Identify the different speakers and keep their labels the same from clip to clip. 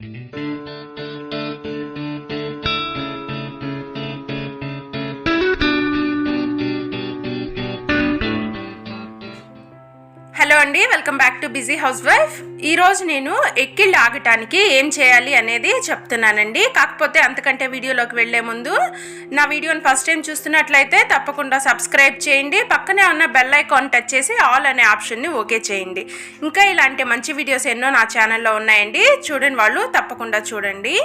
Speaker 1: Hello అండి, welcome back to busy house wife. ఈరోజు నేను ఎక్కిళ్ళు ఆగటానికి ఏం చేయాలి అనేది చెప్తున్నానండి. కాకపోతే అంతకంటే వీడియోలోకి వెళ్లే ముందు నా వీడియోని ఫస్ట్ టైం చూస్తున్నట్లయితే తప్పకుండా సబ్స్క్రైబ్ చేయండి. పక్కనే ఉన్న బెల్ ఐకాన్ టచ్ చేసి ఆల్ అనే ఆప్షన్ని ఓకే చేయండి. ఇంకా ఇలాంటి మంచి వీడియోస్ ఎన్నో నా ఛానల్లో ఉన్నాయండి, చూడని వాళ్ళు తప్పకుండా చూడండి.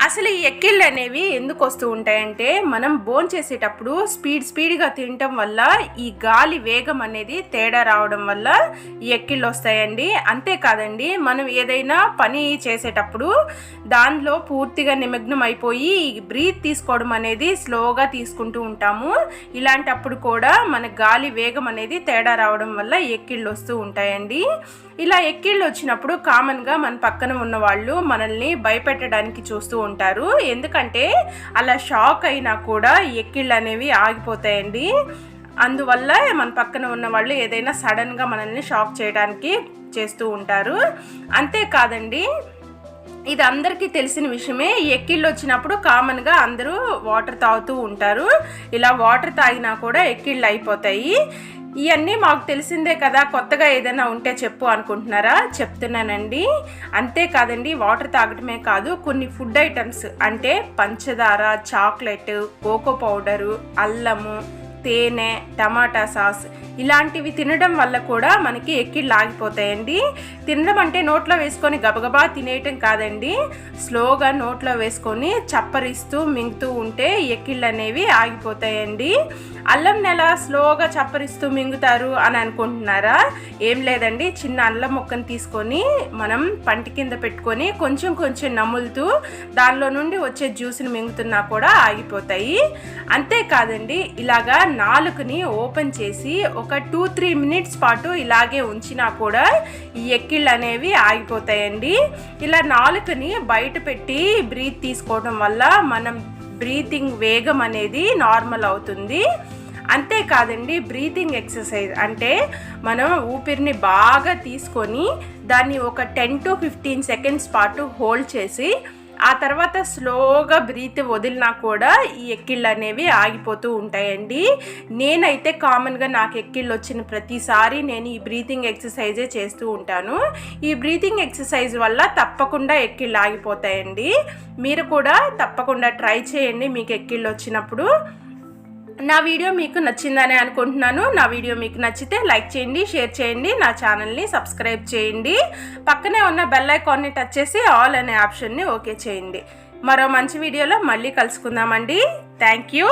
Speaker 1: అసలు ఈ ఎక్కిళ్ళు అనేవి ఎందుకు వస్తూ ఉంటాయంటే, మనం భోంచేసేటప్పుడు స్పీడ్గా తినటం వల్ల ఈ గాలి వేగం అనేది తేడా రావడం వల్ల ఈ ఎక్కిళ్ళు వస్తాయండి. అంతేకాదండి, మనం ఏదైనా పని చేసేటప్పుడు దానిలో పూర్తిగా నిమగ్నం అయిపోయి బ్రీత్ తీసుకోవడం అనేది స్లోగా తీసుకుంటూ ఉంటాము. ఇలాంటప్పుడు కూడా మన గాలి వేగం అనేది తేడా రావడం వల్ల ఎక్కిళ్ళు వస్తూ ఉంటాయండి. ఇలా ఎక్కిళ్ళు వచ్చినప్పుడు కామన్గా మన పక్కన ఉన్న వాళ్ళు మనల్ని భయపెట్టడానికి చూస్తూ ఉంటారు. ఎందుకంటే అలా షాక్ అయినా కూడా ఎక్కిళ్ళు అనేవి ఆగిపోతాయండి. అందువల్ల మన పక్కన ఉన్న వాళ్ళు ఏదైనా సడన్గా మనల్ని షాక్ చేయడానికి చేస్తూ ఉంటారు. అంతేకాదండి, ఇది అందరికీ తెలిసిన విషయమే. ఎక్కిళ్ళు వచ్చినప్పుడు కామన్గా అందరూ వాటర్ తాగుతూ ఉంటారు. ఇలా వాటర్ తాగినా కూడా ఎక్కిళ్ళు అయిపోతాయి. ఇవన్నీ మాకు తెలిసిందే కదా, కొత్తగా ఏదైనా ఉంటే చెప్పు అనుకుంటున్నారా? చెప్తున్నానండి. అంతేకాదండి, వాటర్ తాగటమే కాదు, కొన్ని ఫుడ్ ఐటమ్స్ అంటే పంచదార, చాక్లెట్, కోకో పౌడరు, అల్లము, తేనె, టమాటా సాస్ ఇలాంటివి తినడం వల్ల కూడా మనకి ఎక్కిళ్ళు ఆగిపోతాయండి. తినడం అంటే నోట్లో వేసుకొని గబగబా తినేయటం కాదండి, స్లోగా నోట్లో వేసుకొని చప్పరిస్తూ మింగుతూ ఉంటే ఎక్కిళ్ళు అనేవి ఆగిపోతాయండి. అల్లం నెల స్లోగా చప్పరిస్తూ మింగుతారు అని అనుకుంటున్నారా? ఏం లేదండి, చిన్న అల్లం ముక్కను తీసుకొని మనం పంటి కింద పెట్టుకొని కొంచెం నములుతూ దానిలో నుండి వచ్చే జ్యూస్ని మింగుతున్నా కూడా ఆగిపోతాయి. అంతేకాదండి, ఇలాగా నాలుకని ఓపెన్ చేసి ఒక 2-3 మినిట్స్ పాటు ఇలాగే ఉంచినా కూడా ఈ ఎక్కిళ్ళు అనేవి ఆగిపోతాయండి. ఇలా నాలుకని బయట పెట్టి బ్రీత్ తీసుకోవడం వల్ల మనం బ్రీతింగ్ వేగం అనేది నార్మల్ అవుతుంది. అంతేకాదండి, బ్రీతింగ్ ఎక్సర్సైజ్ అంటే మనం ఊపిరిని బాగా తీసుకొని దాన్ని ఒక 10-15 సెకండ్స్ పాటు హోల్డ్ చేసి ఆ తర్వాత స్లోగా బ్రీత్ వదిలినా కూడా ఈ ఎక్కిళ్ళు అనేవి ఆగిపోతూ ఉంటాయండి. నేనైతే కామన్గా నాకు ఎక్కిళ్ళు వచ్చిన ప్రతిసారి నేను ఈ బ్రీతింగ్ ఎక్సర్సైజే చేస్తూ ఉంటాను. ఈ బ్రీతింగ్ ఎక్సర్సైజ్ వల్ల తప్పకుండా ఎక్కిళ్ళు ఆగిపోతాయండి. మీరు కూడా తప్పకుండా ట్రై చేయండి మీకు ఎక్కిళ్ళు వచ్చినప్పుడు. నా వీడియో మీకు నచ్చిందని అనుకుంటున్నాను. నా వీడియో మీకు నచ్చితే లైక్ చేయండి, షేర్ చేయండి, నా ఛానల్ని సబ్స్క్రైబ్ చేయండి. పక్కనే ఉన్న బెల్ ఐకాన్ని టచ్ చేసి ఆల్ అనే ఆప్షన్ని ఓకే చేయండి. మరో మంచి వీడియోలో మళ్ళీ కలుసుకుందామండి. Thank you.